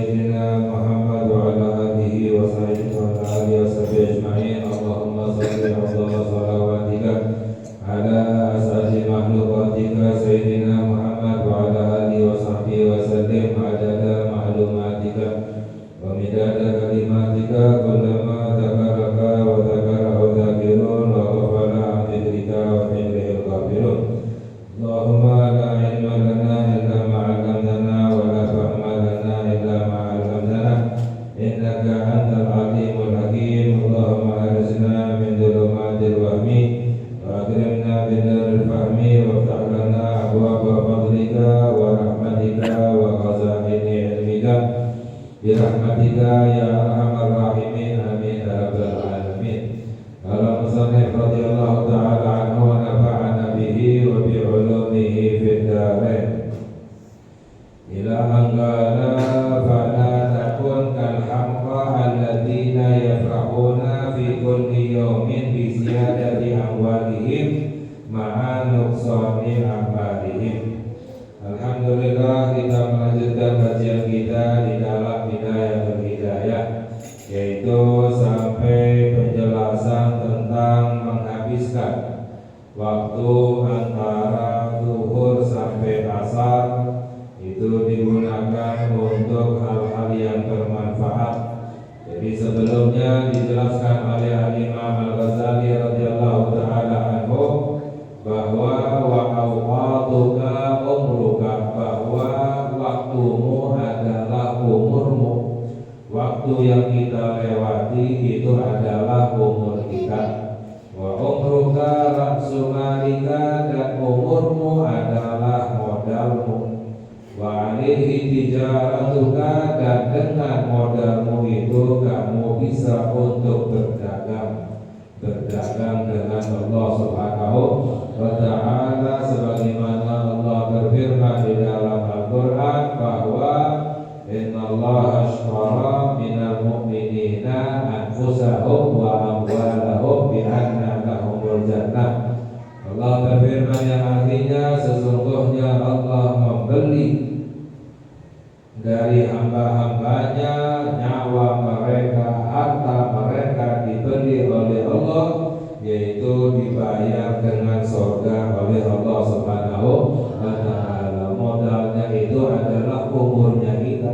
سيدنا محمد وعلى آله وصحبه أجمعين. اللهم صل أفضل صلواتك على أسعد مخلوقاتك سيدنا محمد وعلى آله وصحبه وسلم عدد معلوماتك ومداد كلماتك كلما ذكرك وذكره ذاكرون وغفل عن ذكرك وحمله الغافلون. اللهم لا علم لنا إلا ما علمتنا ولا فهم لنا إلا ما علمتنا إنك أنت العليم الحكيم. اللهم أرزقنا من ظلمات الوهم وأكرمنا بنور الفهم وافتح لنا أبواب فضلك ورحمتك وخزائن علمك برحمتك يا أرحم الراحمين. آمين يا رب العالمين. قال المصنف رضي الله تعالى عنه ونفعنا به وبعلومه في الدارين إلى أن قال فلا تكن كالحمقى الذين يفرحون في كل يوم بزيادة أموالهم مع نقصان أعمالهم. Alhamdulillah, kita melanjutkan kajian kita di dalam Bidayatul Hidayah, yaitu sampai penjelasan tentang menghabiskan waktu antara zuhur sampai asar itu digunakan untuk hal-hal yang bermanfaat. Jadi sebelumnya dijelaskan oleh Al-Imam Al-Ghazali radhiyallahu taala anhu bahwa wa awqatuka umruka, bahwa waktumu adalah umurmu. Waktu yang kita lewati itu adalah umur kita. Wa umruka ra'su malika, dan umurmu adalah modalmu. Wa alaihi tijaratuka, dan dengan modalmu itu kamu bisa untuk berdagang dengan Allah Subhanahu wa ta'ala, sebagaimana Allah berfirman di dalam Al-Qur'an bahwa innallaha ashtara minal mu'minina anfusahum wa amwalahum bi anna lahumul jannah. Allah berfirman yang artinya sesungguhnya Allah membeli dari hamba-hambanya nyawa mereka, harta mereka dibeli oleh Allah, yaitu dibayar dengan surga oleh Allah Subhanahu wa ta'ala. Modalnya itu adalah umurnya kita.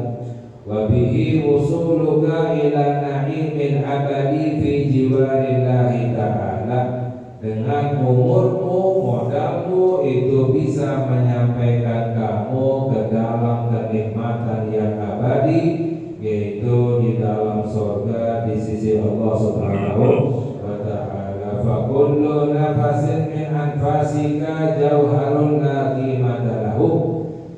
Wa bihi wusuluka ila na'imin abadi fi jiwarillahi ta'ala. Dengan umurmu, modalmu itu bisa menyampaikan kamu ke dalam kenikmatan yang abadi, yaitu di dalam surga di sisi Allah Subhanahu wa ta'ala. Fa kullu nafasin min anfasika jauharun la qimata lahu.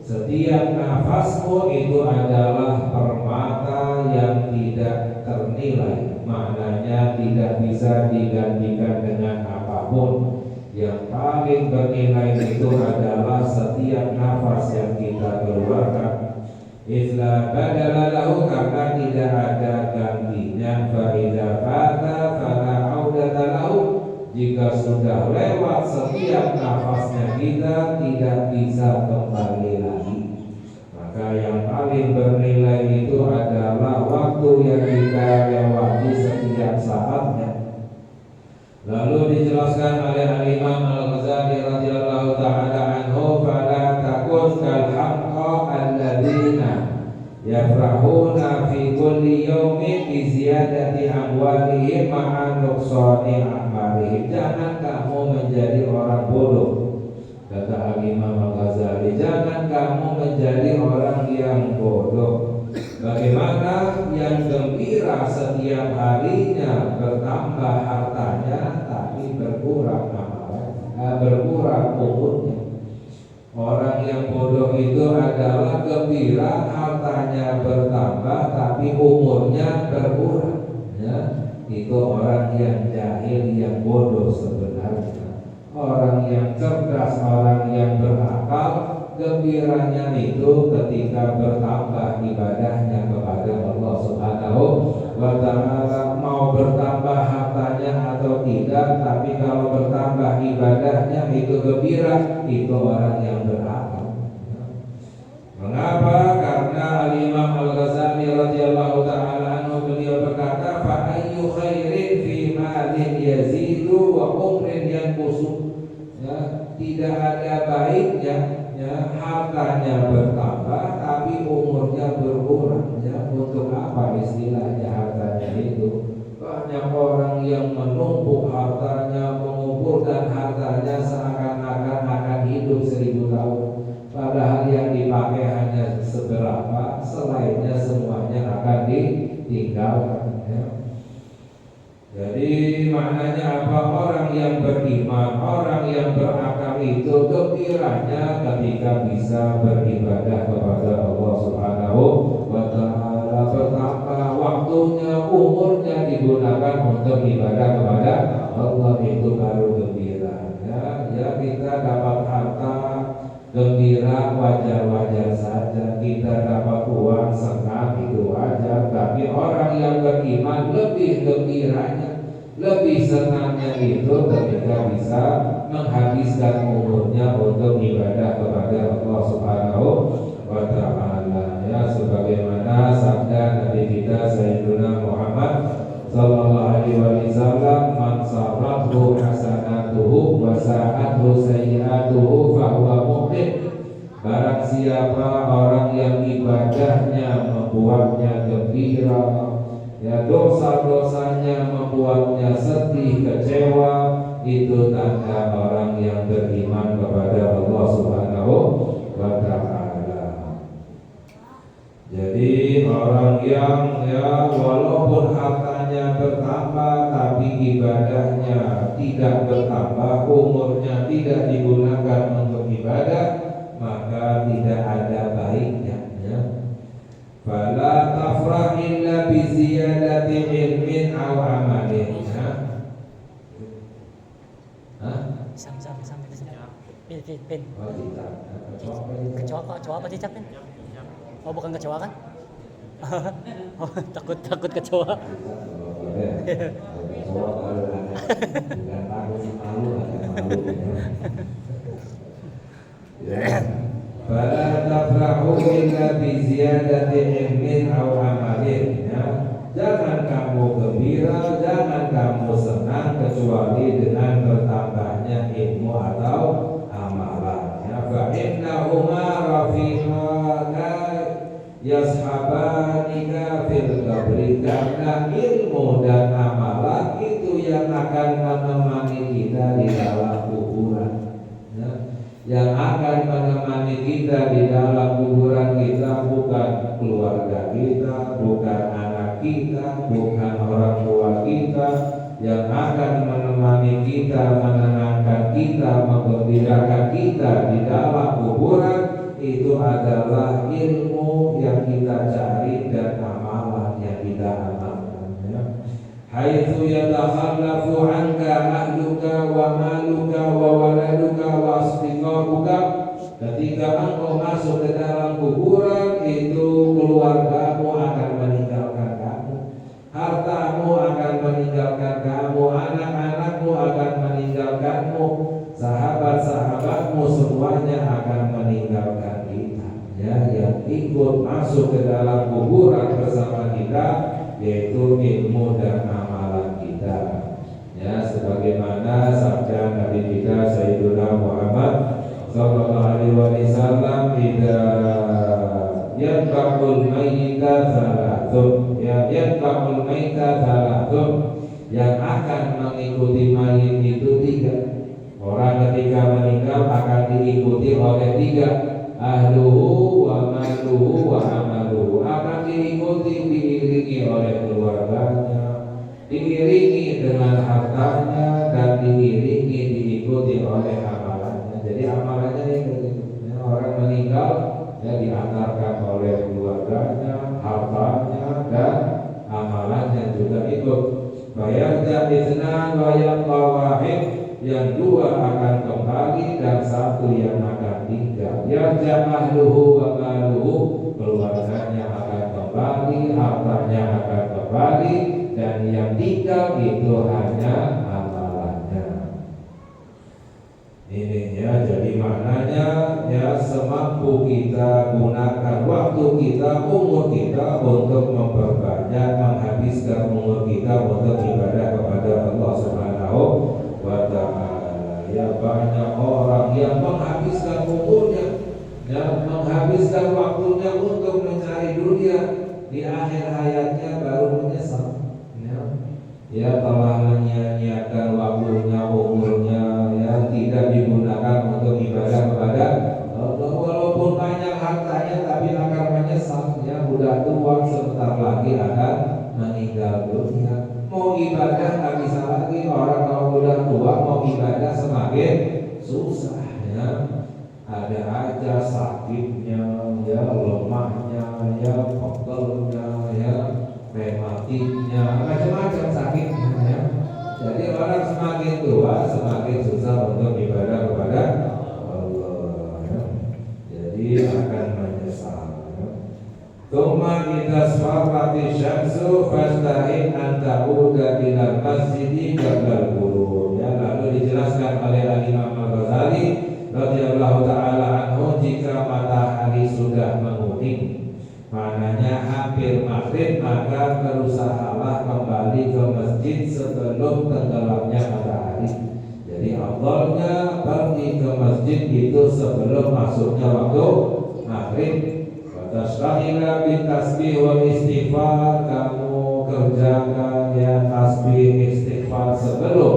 Setiap nafasmu itu adalah permata yang tidak ternilai, maknanya tidak bisa digantikan dengan apapun. Yang paling bernilai itu adalah setiap nafas yang kita keluarkan. Isla badala lahu, karena tidak ada gantinya. Fa idza fata fala audata lahu. Jika sudah lewat setiap nafasnya kita tidak bisa kembali lagi. Maka yang paling bernilai itu adalah waktu yang kita lewati setiap saatnya. Lalu dijelaskan oleh Al-Imam Al-Ghazali radhiyallahu ta'ala anhu, fala takun kal hamqa alladzina yafrahuna fi kulli yawmin bi ziyadati amwalihim ma'a nuqsani a'malihim. Jangan kamu menjadi orang bodoh, kata Al-Imam Al-Ghazali. Jangan kamu menjadi orang yang bodoh. Bagaimana yang gembira setiap harinya bertambah hartanya, tapi berkurang amalnya, berkurang umurnya. Orang yang bodoh itu adalah gembira hartanya bertambah, tapi umurnya berkurang. Ya, itu orang yang jahil, yang bodoh sebenarnya. Orang yang cerdas, orang yang berakal, gembiranya itu ketika bertambah ibadahnya kepada Allah Subhanahu wa ta'ala. Mau bertambah hartanya atau tidak, tapi kalau bertambah ibadahnya itu gembira, itu orang yang berakal. Mengapa? Karena Al-Imam Al-Ghazali radhiyallahu taala anhu beliau berkata, fa ayyu khairin fi malin yazidu wa umrin yanqusu. Ya, tidak ada baiknya ya hartanya bertambah tapi umurnya berkurang. Ya, untuk apa istilahnya hartanya itu? Banyak orang yang menumpuk hartanya, mengumpulkan hartanya seakan-akan akan hidup 1000 tahun. Padahal yang dipakai hanya seberapa, selainnya semuanya akan ditinggalkan. Ya. Jadi maknanya apa? Orang yang beriman, orang yang berakal itu gembiranya ketika bisa beribadah kepada Allah Subhanahu wa Ta'ala, bertambah waktunya, umurnya digunakan untuk ibadah kepada Allah, itu baru gembira. Ya kita dapat harta gembira wajar-wajar saja, kita dapat uang senang itu wajar. Tapi orang yang beriman lebih gembiranya, lebih senangnya itu ketika bisa menghabiskan umurnya untuk ibadah kepada Allah Subhanahu wa Ta'ala. Ya, sebagaimana sabda Nabi kita Sayyidina Muhammad sallallahu alaihi wasallam, man sarrahu hasanatuhu wa sa'atuhu sayyi'atuhu fa huwa mu'min. Barang siapa orang yang ibadahnya membuatnya gembira, ya dosa-dosanya membuatnya sedih, kecewa, itu tanda orang yang beriman kepada Allah Subhanahu wa Ta'ala. Jadi orang yang ya walaupun hartanya bertambah tapi ibadahnya tidak bertambah, umurnya tidak digunakan untuk ibadah, maka tidak ada baiknya. Ya. Fala tafrah illa bi ziyadati ilmin aw amalin. Pin. Kecoa apa cicak, Pin? Oh, bukan kecoa kan? Oh, takut kecoa. Fala tafrahu illa bi ziyadati ilmin aw amalin. Jangan kamu gembira, jangan kamu senang kecuali dengan bertambahnya ilmu atau amalan. Fa innahuma rafiqaka yashabanika fil qabri. Karena ilmu dan amalan itu yang akan menemani kita di dalam kuburan. Ya. Yang akan menemani kita di dalam kuburan kita bukan keluarga kita, bukan anak kita, bukan orang tua kita. Yang akan menemani kita, menenangkan kita, menggembirakan kita di dalam kuburan itu adalah ilmu yang kita cari dan amalan yang kita amalkan. Ya. Haitsu yatakhallafu anka ahluka wa maluka wa waladuka wa asdiqabuka. Ketika engkau masuk ke dalam kuburan, itu keluargamu akan meninggalkan kamu, hartamu akan meninggalkan kamu, anak-anakmu akan meninggalkanmu, sahabat-sahabatmu semuanya akan meninggalkan kita. Ya, yang ikut masuk ke dalam kuburan bersama kita yaitu ilmu dan amalan kita. Ya, sebagaimana sabda Nabi kita Sayyidina Muhammad sallallahu alaihi wasallam, "Idza yatba'ul mayyita salatun." Ya, yatba'ul mayyita salatun. Yang akan mengikuti mayit itu 3. Orang ketika meninggal akan diikuti oleh 3. Ahluhu wa maluhu wa amaluhu. Akan diikuti, diiringi oleh keluarganya, diiringi dengan hartanya, dan diiringi, diikuti oleh amalannya. Jadi amalannya itu orang meninggal ya diantarkan oleh keluarganya, hartanya, dan amalannya juga ikut. Bayar jadisna bayar wahid. Yang 2 akan kembali dan 1 yang akan tinggal. Yang jamahluhu wa maluhu, keluarganya akan kembali, hartanya akan kembali, dan yang tinggal itu hanya amalannya. Ini ya, jadi maknanya ya semampu kita gunakan waktu kita, umur kita untuk kita untuk ibadah kepada Allah Subhanahu wa Ta'ala. Ya, banyak orang yang menghabiskan umurnya, yang menghabiskan waktunya untuk mencari dunia, di akhir hayatnya baru menyesal. Ya, telah menyia-nyiakan waktunya, umurnya, ya, tidak digunakan untuk ibadah kepada Allah. Walaupun banyak hartanya, tapi akan menyesal. Ya, udah tua, sebentar lagi akan meninggal dunia. Mau ibadah nggak bisa lagi. Orang kalau udah tua mau ibadah semakin susah. Ya, ada aja sakitnya, ya, lemahnya, ya, pegelnya, ya, rematiknya, macam-macam sakitnya, ya. Jadi orang semakin tua semakin susah untuk ibadah kepada Allah, ya. Jadi akan menyesal, ya. Tsumma idza sfarati syamsu fastahid an ta'uda ila masjidi qabla al-ghurub. Ya, lalu dijelaskan oleh Imam Al-Ghazali radhiyallahu taala anhu, jika matahari sudah menguning, maknanya hampir maghrib, maka berusahalah kembali ke masjid sebelum tenggelamnya matahari. Jadi awalnya pergi ke masjid itu sebelum masuknya waktu maghrib. Tasbihlah bin tasbih wal istighfar, kamu kerjakan ya tasbih istighfar sebelum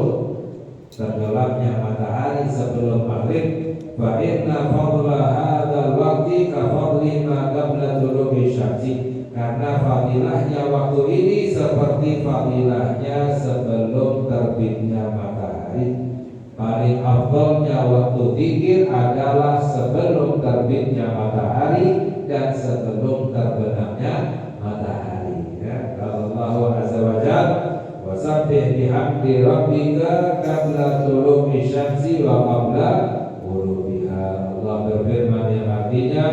tenggelamnya matahari, sebelum maghrib. Fa inna fadla hadzal waqti ka fadli ma qabla tulu'i syamsi, karena fadilahnya waktu ini seperti fadilahnya sebelum terbitnya matahari. Paling afdalnya waktu zikir adalah sebelum terbitnya matahari dan sebelum terbenamnya matahari. Ya, kalau Allah Azza wa Jalla, wasabbih bihamdi rabbika qabla tulu'i syamsi wa qabla ghurubiha. Allah berfirman yang artinya,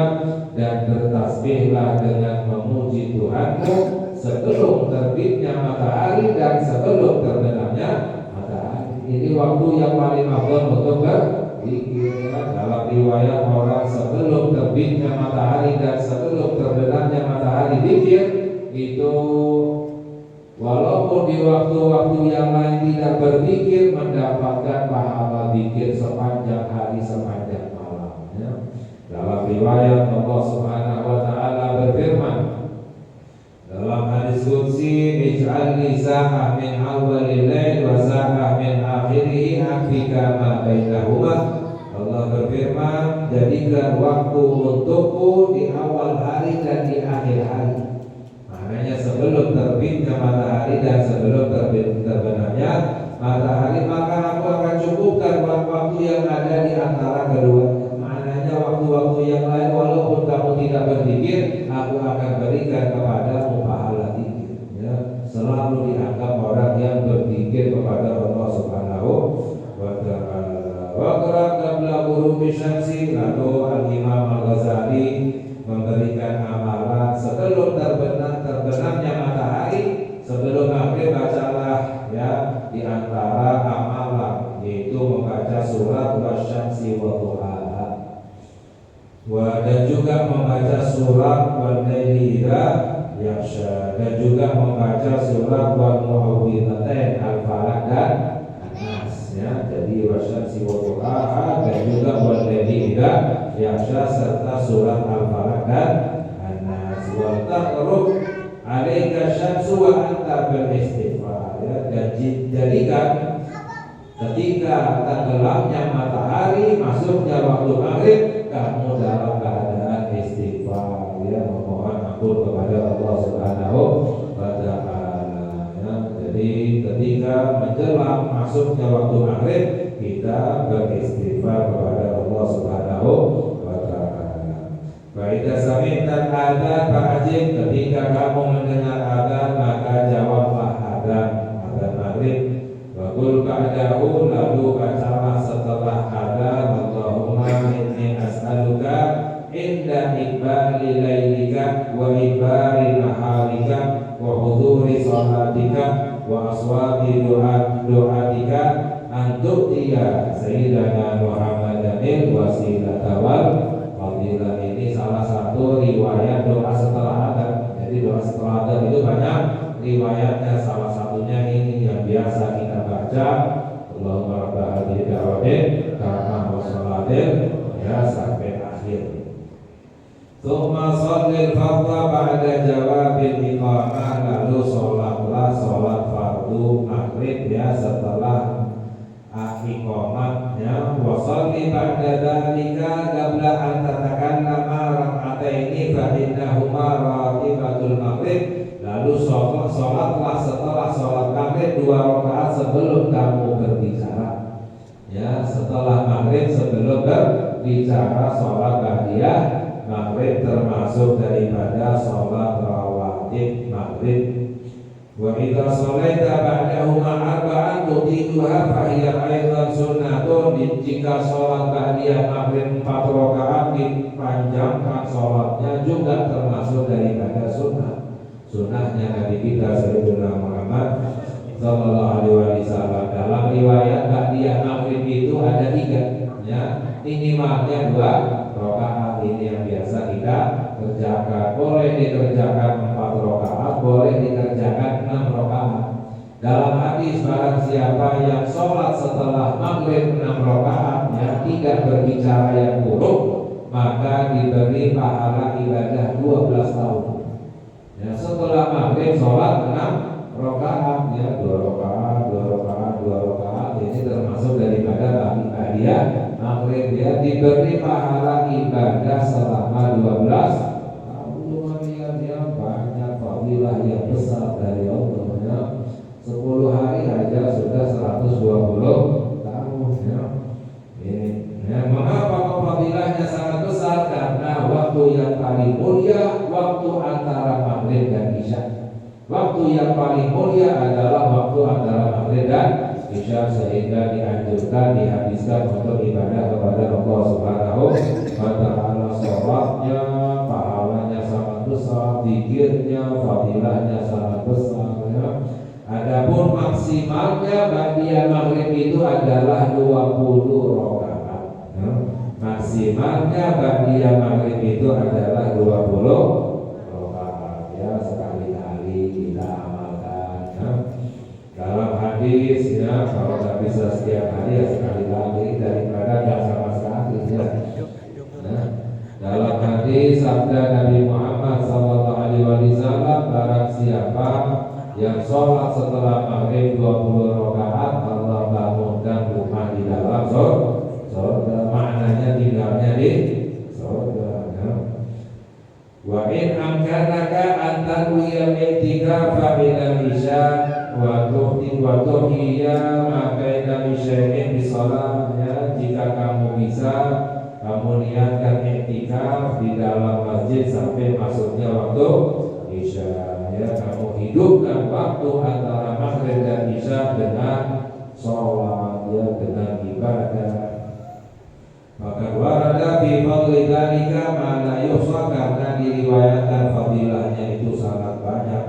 dan bertasbihlah dengan memuji Tuhanmu sebelum terbitnya matahari dan sebelum terbenamnya matahari. Ini waktu yang paling afdal untuk berzikir. Dalam riwayat, orang sebelum terbitnya matahari dan sebelum terbenamnya matahari zikir itu, walaupun di waktu-waktu yang lain tidak berzikir, mendapatkan pahala zikir sepanjang hari, sepanjang malam, ya. Dalam riwayat, Allah Subhanahu wa Ta'ala berfirman dalam hadis qudsi, ij'al li sa'ah min awwalil lail wa sa'ah min akhirih afika ma bainahuma. Allah berfirman, jadikan waktu untukku di awal hari dan di akhir hari. Maknanya sebelum terbitnya matahari dan sebelum terbenamnya matahari, maka aku akan cukupkan waktu yang ada di antara keduanya. Maknanya waktu-waktu yang lain, walaupun kamu tidak berzikir, aku akan berikan kepadamu pahala zikir. Ya, selalu dianggap orang yang berzikir kepada Allah Subhanahu wa Ta'ala. Waqra qabla ghurubi syamsi, lalu Al-Imam Al-Ghazali memberikan amalan sebelum terbenamnya matahari, sebelum maghrib, bacalah ya di antara amalan yaitu membaca surat wasyamsi wa duhaha, dan juga membaca surat wal laili idza yaghsha, dan juga membaca surat wal muawwidhatain al-falaq dan an-nas, ya. Jadi wasyamsi wa duhaha dan juga wal laili idza yaghsha serta surat al-falaq dan an-nas. Wa taqrub alaika syamsu wa anta bil istighfar, ya. Dan jadikan ketika tenggelamnya matahari, masuknya waktu maghrib, kamu dalam keadaan istighfar, ya, memohon ampun kepada Allah Subhanahu wa Ta'ala, ya. Jadi ketika menjelang masuknya waktu maghrib, kita beristighfar kepada Allah Subhanahu wa Ta'ala. Faidah sami'tan adzan fa'ajib, ketika kamu mendengar adzan maka jawablah adzan maghrib. Wa qul ba'dahu, lalu bacalah setelah adzan, Allahumma inni as'aluka inda iqbali lailika wa ibari naharika wa huduri salatika wa aswati du'atika an tu'tiya sayyidana Muhammadanil wasilata wal fadilah. Ini salah satu riwayat doa setelah adzan. Jadi doa istighfar itu banyak riwayatnya, salah satunya ini yang biasa kita baca, Allahumma rabb hadhihi da'watin tamma wa salatin, ya sampai akhir. Tsumma shallil fardha ba'da jawabil iqamah, lalu sholatlah sholat fardu maghrib ya setelah iqamah ya. Wa shalli ba'da dzalika qabla an tatakallama rak'ataini fa innahuma ratibatul maghrib, lalu sholatlah setelah sholat maghrib 2 rakaat sebelum kamu berbicara ya. Setelah maghrib sebelum berbicara sholat ba'diyah maghrib termasuk daripada sholat rawatib maghrib. Wa idza shalaita ba'dahuma arba'an tutiluha fa hiya aidan sunnatun. Jika sholat ba'diyah maghrib 4 rakaat dipanjangkan sholatnya juga termasuk daripada sunnah. Sunnahnya Nabi kita Sayyidina Muhammad sallallahu alaihi wasallam. Dalam riwayat ba'diyah maghrib itu ada 3 ya, minimalnya 2 rakaat. Ini yang biasa kita kerjakan. Boleh dikerjakan 4 rakaat, boleh dikerjakan 6 rakaat. Dalam hadis barang siapa yang sholat setelah maghrib 6 rakaat ya, tidak berbicara yang buruk, maka diberi pahala ibadah 12 tahun. Ya, setelah maghrib sholat 6 rakaat ya, 2 rakaat, 2 rakaat, 2 rakaat, ini termasuk daripada ba'diyah maghrib ya, diberi pahala ibadah selama 12 tahun. Ya, banyak fadilah yang besar dari Allah ya. 10 hari aja sudah 120 tahun ya. Ini ya, mengapa fadilahnya sangat besar? Karena waktu yang paling mulia waktu antara maghrib dan isya. Waktu yang paling mulia adalah waktu antara maghrib dan isya, sehingga dianjurkan, dihabiskan untuk ibadah kepada Allah Subhanahu wa ta'ala. Sholatnya pahalanya sangat besar, zikirnya fadilahnya sangat besar ya. Adapun maksimalnya ba'diyah maghrib itu adalah 20 rakaat ya. Maksimalnya ba'diyah maghrib itu adalah 20 rakaat ya. Sekali-kali kita amalkan ya. Dalam hadis ya, kalau tak bisa setiap hari ya sekali lagi daripada tidak sama sekali ya. Nah, dalam hadis sabda Nabi Muhammad SAW, barang siapa yang sholat setelah maghrib 20 rakaat, Allah bangunkan rumah di dalam surga. Maknanya tinggalnya di surga ya. Wa in amkanaka an tanwiya i'tikafa bil isya wa tuhiyya ma baina isya'in bisalah ya. Jika kamu bisa, kamu niatkan i'tikaf di dalam masjid sampai masuknya waktu isya ya. Kamu hidupkan waktu antara maghrib dan isya dengan sholat ya, dengan ibadah. Maka warada fi fadli dzalika ma la yuhsa, karena diriwayatkan fadilahnya itu sangat banyak.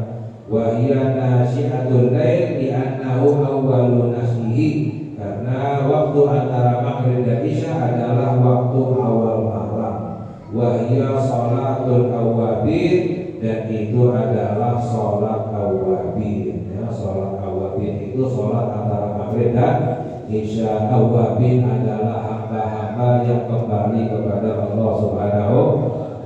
Wa hiya nasyi'atul lail li annahu awwalu nasyihi, karena waktu antara maghrib dan isya adalah waktu awal malam. Wa hiya sholatul awwabin, dan itu adalah sholat awwabin ya. Sholat awwabin itu sholat antara maghrib dan isya. Awwabin adalah hamba-hamba yang kembali kepada Allah Subhanahu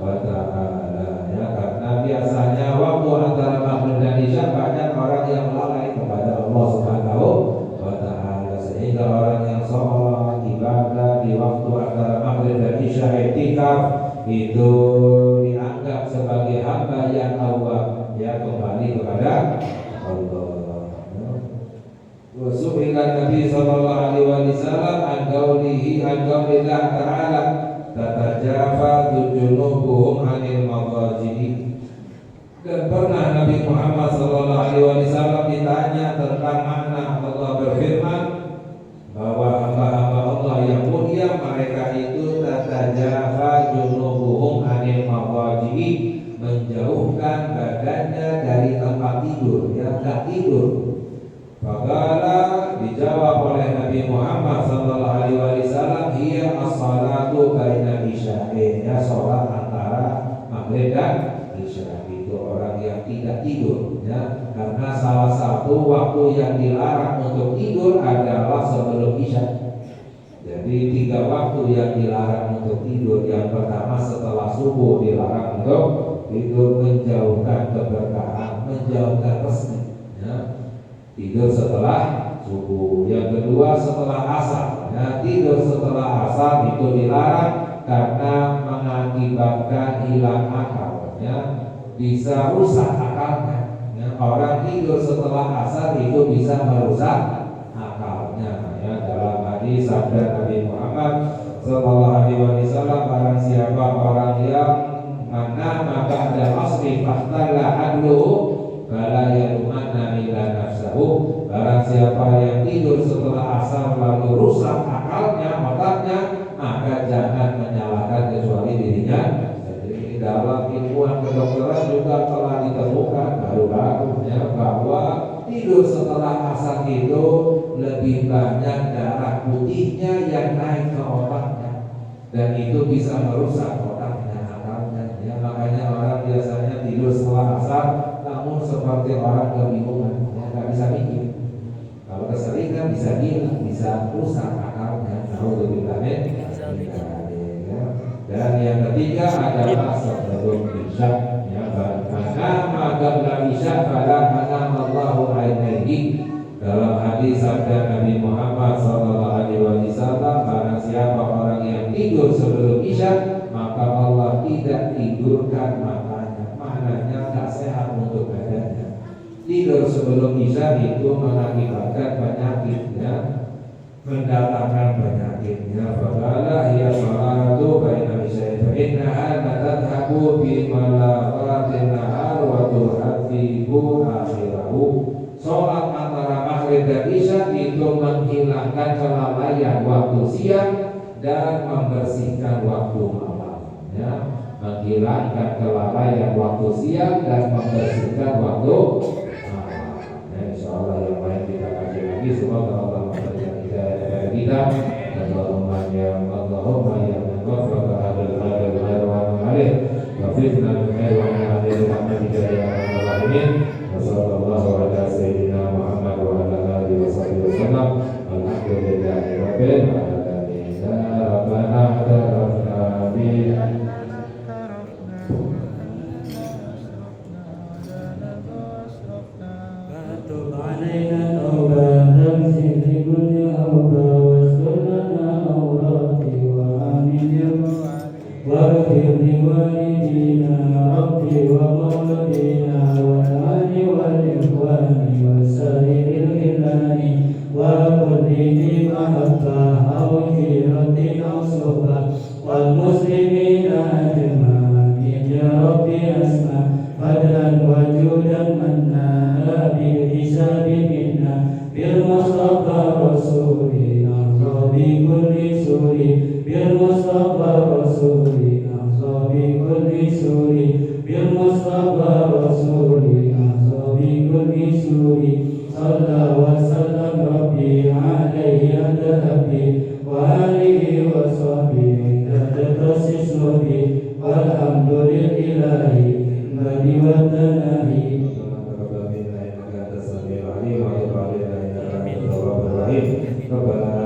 wa ta'ala ya. Karena biasanya waktu antara maghrib dan isya banyak orang yang lalai kepada Allah Subhanahu wa ta'ala, sehingga orang yang sholat ibadah di waktu antara maghrib dan isya i'tikaf itu dianggap sebagai hamba yang awwab ya, kembali kepada Allah. Wasu'ilan Nabi sallallahu alaihi wasallam an qaulillah ta'ala tatajafa junubuhum 'anil madaji'i. Dan pernah Nabi Muhammad sallallahu alaihi wasallam ditanya tentang makna Allah berfirman bahwa hamba-hamba Allah yang mulia mereka itu tatajafa junubuhum 'anil madaji'i, menjauhkan badannya dari tempat tidur ya, enggak tidur. Faqala, dijawab oleh Nabi Muhammad sallallahu alaihi wasallam, hiya as-salatu baina isya'in ya, salat antara maghrib dan isya. Itu orang yang tidak tidak tidur ya, karena salah satu waktu yang dilarang untuk tidur adalah sebelum isya. Jadi 3 waktu yang dilarang untuk tidur. Yang pertama setelah subuh dilarang untuk tidur, menjauhkan keberkahan, menjauhkan rezeki ya. Tidur setelah subuh. Yang kedua setelah asar ya, tidur setelah asar itu dilarang karena mengakibatkan hilang akal ya, bisa rusak akalnya ya. Orang tidur setelah asar itu bisa merusak akalnya ya. Dalam hadis sabda Nabi Muhammad sallallahu alaihi wasallam, barang siapa orang yang mana maka ada asri fahtala adluhu fala yalumanna illa nafsahu. Barang siapa yang tidur setelah asar lalu rusak akalnya, otaknya, maka jangan menyalahkan kecuali dirinya. Jadi dalam ilmuwan kedokteran juga telah ditemukan baru-baru ya, bahwa tidur setelah asar itu lebih banyak darah putihnya yang naik ke otaknya, dan itu bisa merusak otaknya, akalnya ya. Makanya orang biasanya tidur setelah asar namun seperti orang kebingungan ya, nggak bisa mikir. Kalau keseringan bisa gila, bisa rusak akalnya. Alhamdulillah ya. Dan yang ketiga adalah sebelum isya ya, karena maghrib isya pada Allahu ainaihi. Dalam hadis sabda Nabi Muhammad sallallahu alaihi wasallam, barang siapa orang yang tidur sebelum isya maka Allah tidak tidurkan matanya. Maknanya tak sehat untuk badannya. Tidur sebelum isya itu mengakibatkan penyakit ya, mendatangkan penyakitnya. Faqala ya salatu baina isya'i fa innaha tadhhabu bi malaqatin nahar wa tuhaddibu akhirahu. Salat antara maghrib dan isya itu menghilangkan kelalaian waktu siang dan membersihkan waktu malam ya. Menghilangkan kelalaian waktu siang dan membersihkan waktu malam ya. Insyaallah yang lain kita kaji lagi. Semoga Allah memberikan kita Allahumma ya ghafara hadal khair wa alih wa fitna khair wa alih rahmatika ya arhamar rahimin. Wa sallallahu ala sayyidina Muhammad wa ala alihi wa sahbihi wasallam. Alhamdulillahi rabbil alamin. Rabbana atarafna bi Rabbana